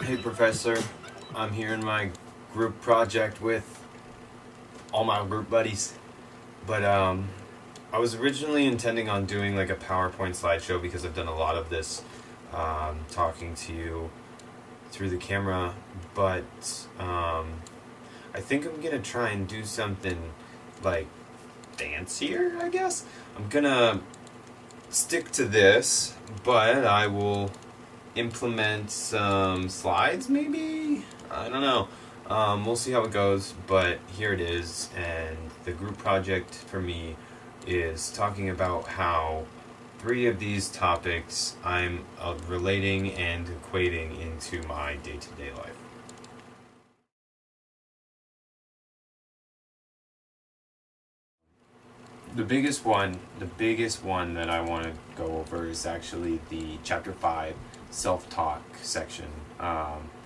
Hey Professor, I'm here in my group project with all my group buddies. But I was originally intending on doing like a PowerPoint slideshow because I've done a lot of this talking to you through the camera. But I think I'm gonna try and do something like fancier, I guess. I'm gonna stick to this, but I will implement some slides maybe? I don't know. We'll see how it goes, but here it is. And the group project for me is talking about how three of these topics I'm relating and equating into my day-to-day life. The biggest one that I want to go over is actually the chapter 5 self-talk section,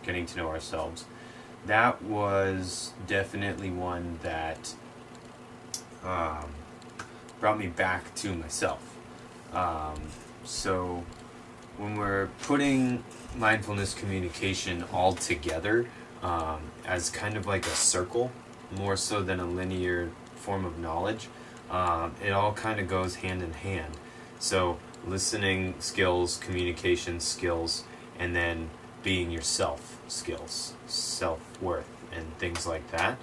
getting to know ourselves. That was definitely one that brought me back to myself. So when we're putting mindfulness communication all together as kind of like a circle, more so than a linear form of knowledge, it all kind of goes hand in hand. So listening skills, communication skills, and then being yourself skills, self-worth, and things like that.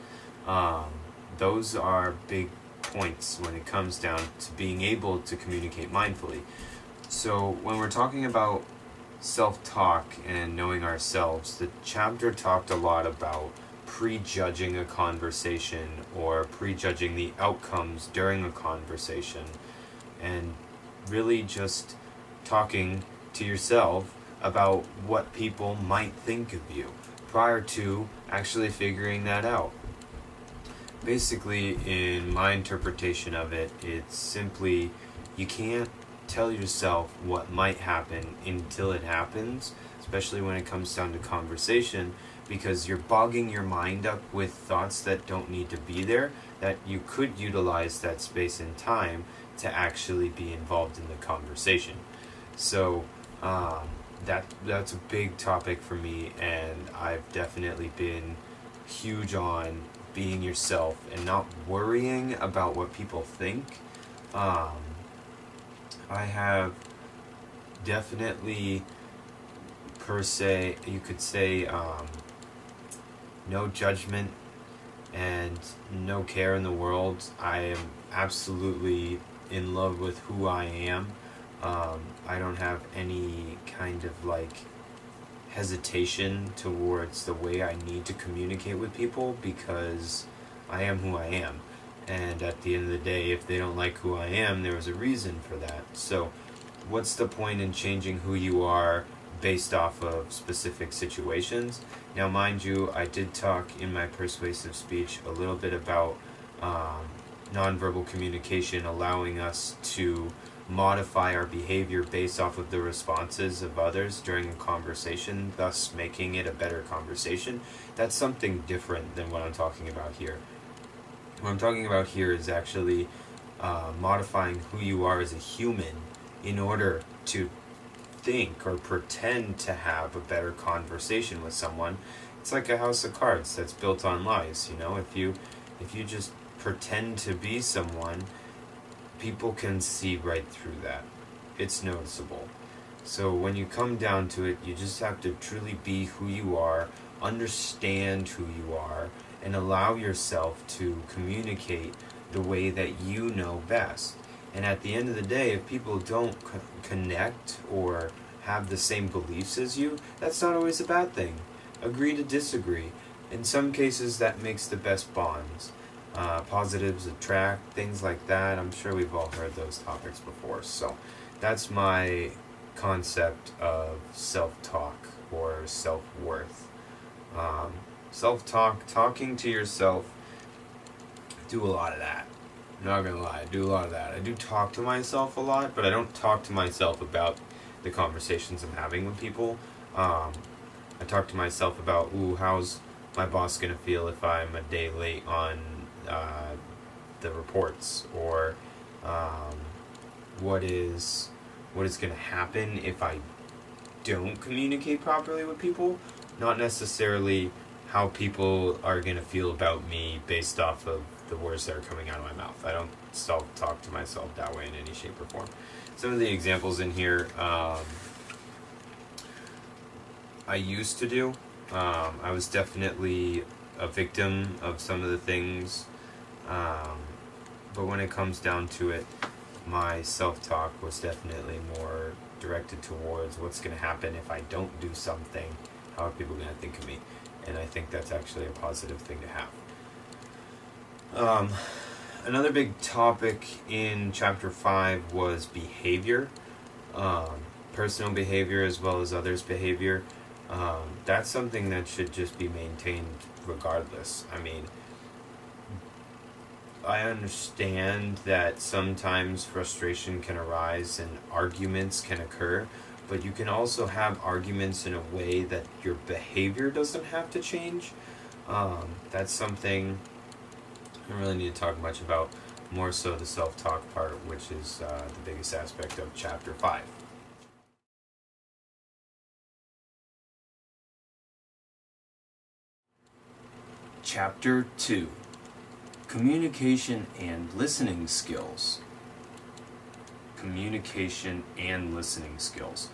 Those are big points when it comes down to being able to communicate mindfully. So when we're talking about self-talk and knowing ourselves, the chapter talked a lot about prejudging a conversation or prejudging the outcomes during a conversation, and really just talking to yourself about what people might think of you prior to actually figuring that out. Basically, in my interpretation of it, it's simply you can't tell yourself what might happen until it happens, especially when it comes down to conversation, because you're bogging your mind up with thoughts that don't need to be there, that you could utilize that space and time to actually be involved in the conversation. So that's a big topic for me, and I've definitely been huge on being yourself and not worrying about what people think. I have definitely, per se, you could say, no judgment and no care in the world. I am absolutely in love with who I am. I don't have any kind of like hesitation towards the way I need to communicate with people, because I am who I am. And at the end of the day, if they don't like who I am, there was a reason for that. So what's the point in changing who you are based off of specific situations? Now, mind you, I did talk in my persuasive speech a little bit about nonverbal communication allowing us to modify our behavior based off of the responses of others during a conversation, thus making it a better conversation. That's something different than what I'm talking about here. What I'm talking about here is actually modifying who you are as a human in order to think or pretend to have a better conversation with someone. It's like a house of cards that's built on lies. If you just pretend to be someone, people can see right through that. It's noticeable. So when you come down to it, you just have to truly be who you are, understand who you are, and allow yourself to communicate the way that you know best. And at the end of the day, if people don't connect or have the same beliefs as you, that's not always a bad thing. Agree to disagree. In some cases, that makes the best bonds. Positives attract, things like that. I'm sure we've all heard those topics before. So that's my concept of self-talk or self-worth. Self-talk, talking to yourself, do a lot of that. I'm not gonna lie, I do a lot of that. I do talk to myself a lot, but I don't talk to myself about the conversations I'm having with people. I talk to myself about, how's my boss gonna feel if I'm a day late on the reports, or what is going to happen if I don't communicate properly with people, not necessarily how people are going to feel about me based off of the words that are coming out of my mouth. I don't self-talk to myself that way in any shape or form. Some of the examples in here I used to do. I was definitely a victim of some of the things, but when it comes down to it, my self-talk was definitely more directed towards what's going to happen if I don't do something. How are people going to think of me? And I think that's actually a positive thing to have. Another big topic in chapter 5 was behavior, personal behavior as well as others' behavior. That's something that should just be maintained regardless. I mean, I understand that sometimes frustration can arise and arguments can occur, but you can also have arguments in a way that your behavior doesn't have to change. That's something I don't really need to talk much about, more so the self-talk part, which is the biggest aspect of chapter 5. Chapter 2. Communication and listening skills. Communication and listening skills.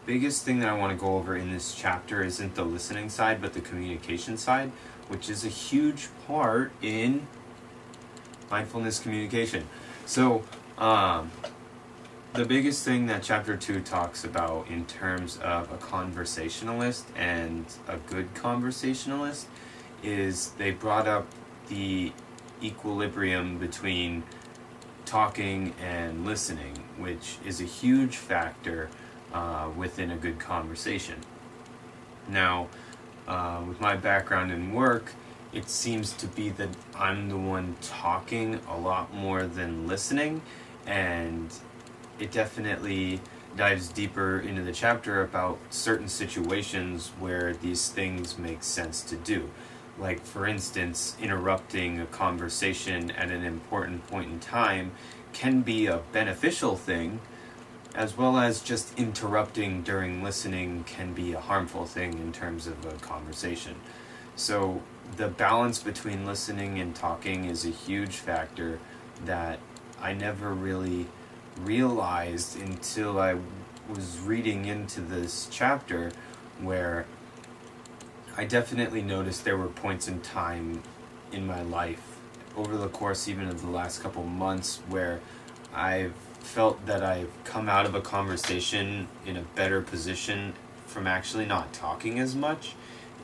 Biggest thing that I want to go over in this chapter isn't the listening side, but the communication side, which is a huge part in mindfulness communication. So, the biggest thing that chapter 2 talks about in terms of a conversationalist and a good conversationalist is they brought up the equilibrium between talking and listening, which is a huge factor within a good conversation. Now, with my background in work, it seems to be that I'm the one talking a lot more than listening, and it definitely dives deeper into the chapter about certain situations where these things make sense to do. Like, for instance, interrupting a conversation at an important point in time can be a beneficial thing, as well as just interrupting during listening can be a harmful thing in terms of a conversation. So the balance between listening and talking is a huge factor that I never really realized until I was reading into this chapter, where I definitely noticed there were points in time in my life over the course even of the last couple months where I've felt that I've come out of a conversation in a better position from actually not talking as much.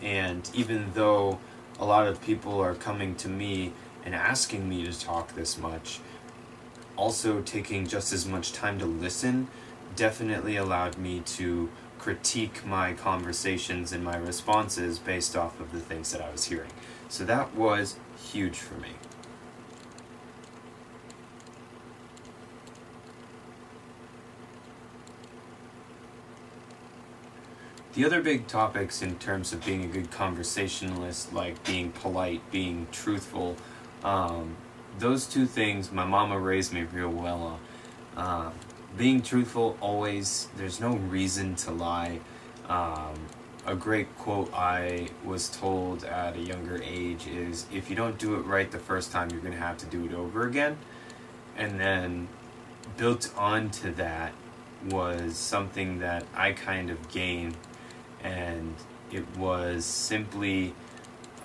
And even though a lot of people are coming to me and asking me to talk this much, also taking just as much time to listen definitely allowed me to critique my conversations and my responses based off of the things that I was hearing. So that was huge for me. The other big topics in terms of being a good conversationalist, like being polite, being truthful, those two things my mama raised me real well on. Being truthful always, there's no reason to lie. A great quote I was told at a younger age is, if you don't do it right the first time, you're going to have to do it over again. And then built onto that was something that I kind of gained, and it was simply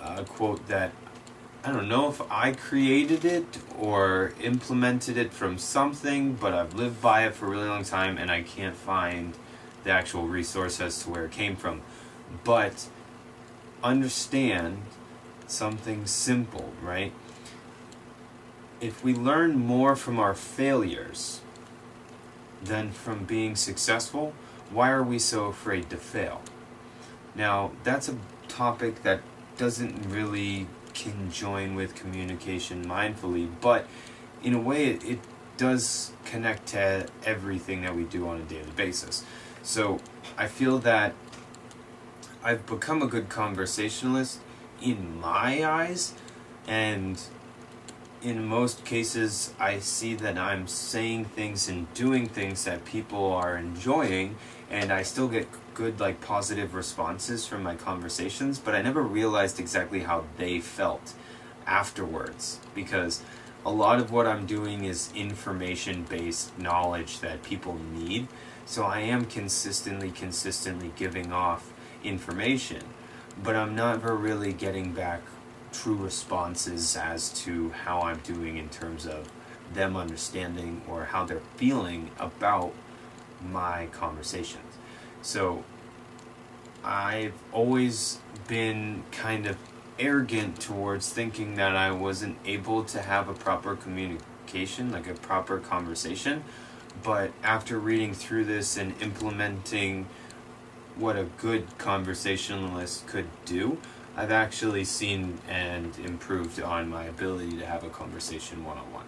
a quote that I don't know if I created it or implemented it from something, but I've lived by it for a really long time and I can't find the actual resource as to where it came from. But understand something simple, right? If we learn more from our failures than from being successful, why are we so afraid to fail? Now, that's a topic that doesn't really conjoin with communication mindfully, but in a way it does connect to everything that we do on a daily basis. So I feel that I've become a good conversationalist in my eyes, and in most cases, I see that I'm saying things and doing things that people are enjoying, and I still get good, like, positive responses from my conversations, but I never realized exactly how they felt afterwards, because a lot of what I'm doing is information-based knowledge that people need, so I am consistently giving off information, but I'm never really getting back true responses as to how I'm doing in terms of them understanding or how they're feeling about my conversations. So I've always been kind of arrogant towards thinking that I wasn't able to have a proper communication, like a proper conversation. But after reading through this and implementing what a good conversationalist could do, I've actually seen and improved on my ability to have a conversation one-on-one.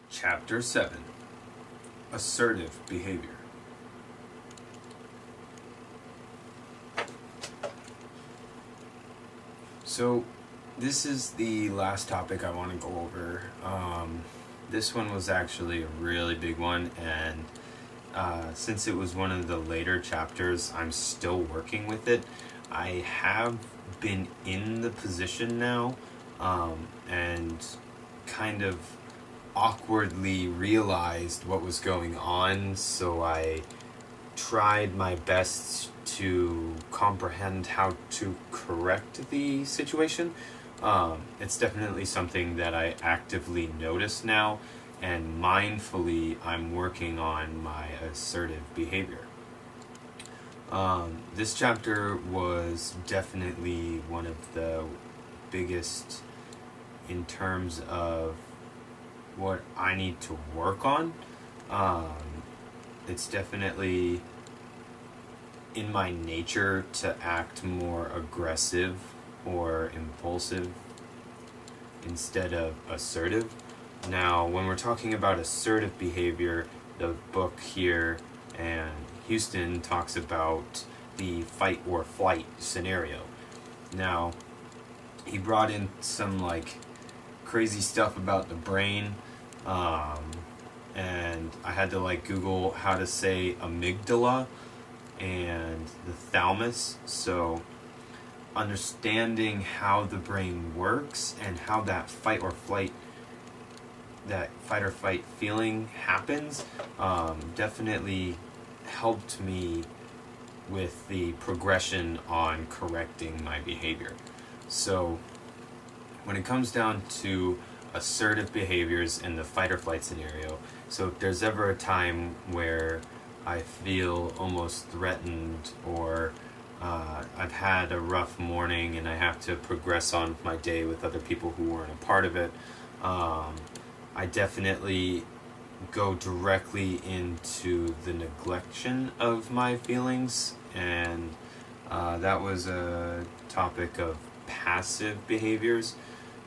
Chapter 7. Assertive Behavior. So, this is the last topic I want to go over. This one was actually a really big one, and since it was one of the later chapters, I'm still working with it. I have been in the position now, and kind of awkwardly realized what was going on, so I tried my best to comprehend how to correct the situation. It's definitely something that I actively notice now, and mindfully I'm working on my assertive behavior. This chapter was definitely one of the biggest in terms of what I need to work on. It's definitely in my nature to act more aggressive or impulsive instead of assertive. Now, when we're talking about assertive behavior, the book here and Houston talks about the fight or flight scenario. Now, he brought in some like crazy stuff about the brain, and I had to like Google how to say amygdala and the thalamus. So understanding how the brain works and how that fight or flight feeling happens definitely helped me with the progression on correcting my behavior. So when it comes down to assertive behaviors in the fight or flight scenario, so if there's ever a time where I feel almost threatened, or I've had a rough morning and I have to progress on with my day with other people who weren't a part of it, I definitely go directly into the neglection of my feelings, and that was a topic of passive behaviors,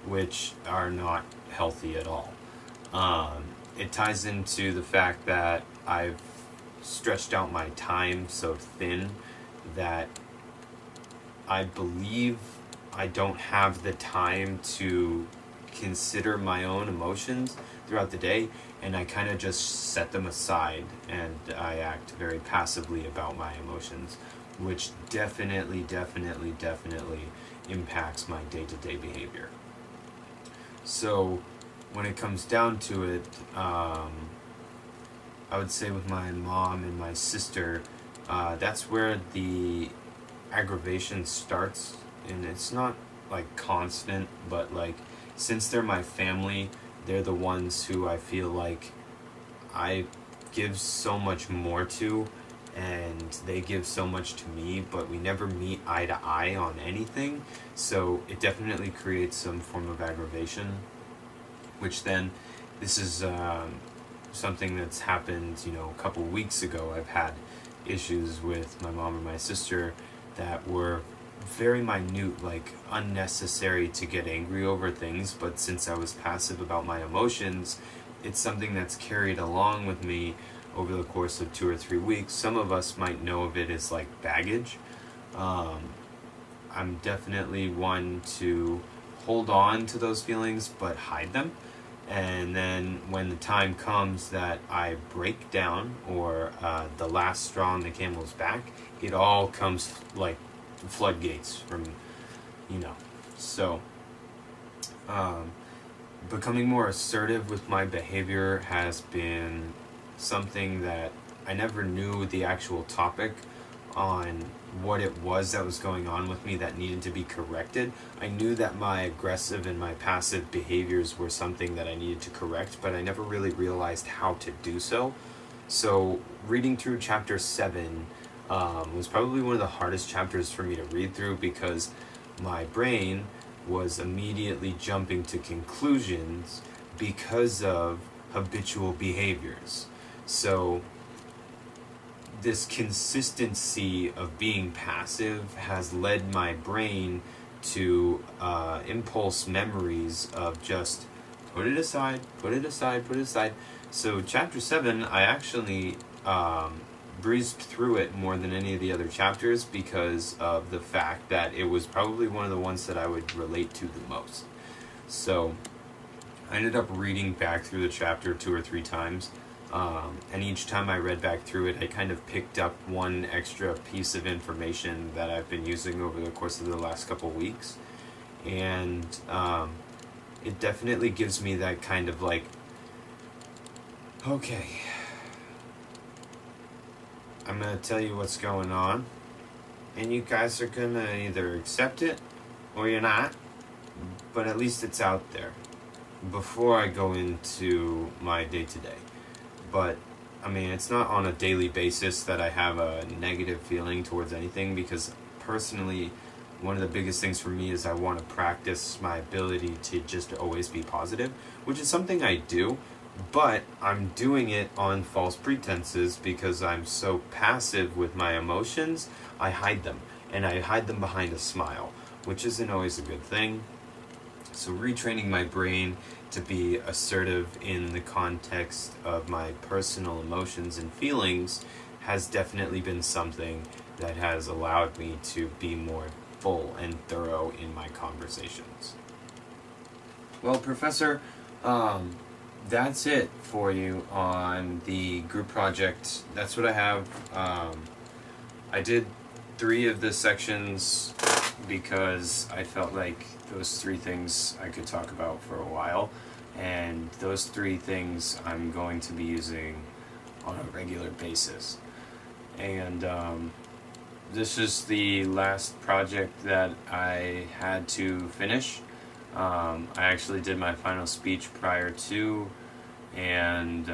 which are not healthy at all. It ties into the fact that I've stretched out my time so thin that I believe I don't have the time to consider my own emotions throughout the day, and I kind of just set them aside and I act very passively about my emotions, which definitely impacts my day-to-day behavior. So when it comes down to it, I would say with my mom and my sister, that's where the aggravation starts, and it's not like constant, but like since they're my family, they're the ones who I feel like I give so much more to, and they give so much to me, but we never meet eye to eye on anything, so it definitely creates some form of aggravation, which then, this is something that's happened, a couple weeks ago. I've had issues with my mom and my sister that were very minute, like unnecessary to get angry over things, but since I was passive about my emotions, it's something that's carried along with me over the course of 2 or 3 weeks. Some of us might know of it as like baggage, I'm definitely one to hold on to those feelings but hide them. And then when the time comes that I break down, or the last straw on the camel's back, it all comes like floodgates from, So, becoming more assertive with my behavior has been something that I never knew the actual topic on what it was that was going on with me that needed to be corrected. I knew that my aggressive and my passive behaviors were something that I needed to correct, but I never really realized how to do so. So reading through chapter 7 was probably one of the hardest chapters for me to read through, because my brain was immediately jumping to conclusions because of habitual behaviors. So this consistency of being passive has led my brain to impulse memories of just put it aside, put it aside, put it aside. So chapter 7, I actually breezed through it more than any of the other chapters because of the fact that it was probably one of the ones that I would relate to the most. So I ended up reading back through the chapter 2 or 3 times. And each time I read back through it, I kind of picked up one extra piece of information that I've been using over the course of the last couple weeks. And it definitely gives me that kind of like, okay, I'm going to tell you what's going on, and you guys are going to either accept it or you're not, but at least it's out there before I go into my day-to-day. But, I mean, it's not on a daily basis that I have a negative feeling towards anything, because personally, one of the biggest things for me is I want to practice my ability to just always be positive, which is something I do, but I'm doing it on false pretenses because I'm so passive with my emotions. I hide them, and I hide them behind a smile, which isn't always a good thing. So retraining my brain to be assertive in the context of my personal emotions and feelings has definitely been something that has allowed me to be more full and thorough in my conversations. Well, Professor, that's it for you on the group project. That's what I have. I did 3 of the sections because I felt like those 3 things I could talk about for a while, and those 3 things I'm going to be using on a regular basis. And this is the last project that I had to finish. I actually did my final speech prior to, and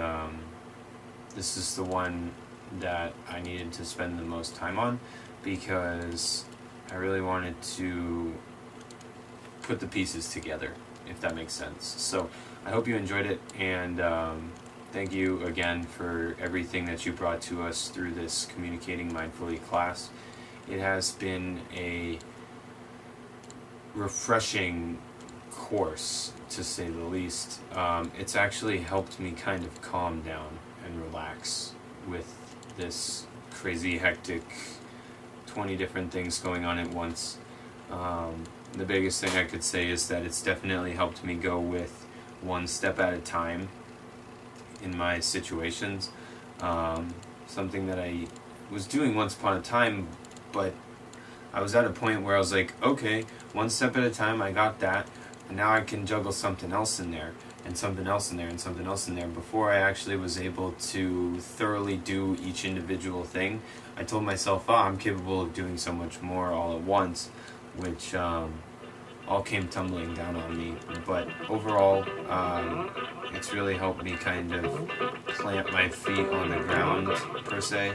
this is the one that I needed to spend the most time on because I really wanted to put the pieces together, if that makes sense. So I hope you enjoyed it, and thank you again for everything that you brought to us through this Communicating Mindfully class. It has been a refreshing course, to say the least. It's actually helped me kind of calm down and relax with this crazy, hectic 20 different things going on at once. The biggest thing I could say is that it's definitely helped me go with one step at a time in my situations. Something that I was doing once upon a time, but I was at a point where I was like, okay, one step at a time, I got that, and now I can juggle something else in there, and something else in there, and something else in there. Before I actually was able to thoroughly do each individual thing, I told myself, oh, I'm capable of doing so much more all at once, which all came tumbling down on me. But overall, it's really helped me kind of plant my feet on the ground, per se,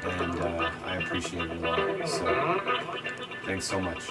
and I appreciate it a lot. So, thanks so much.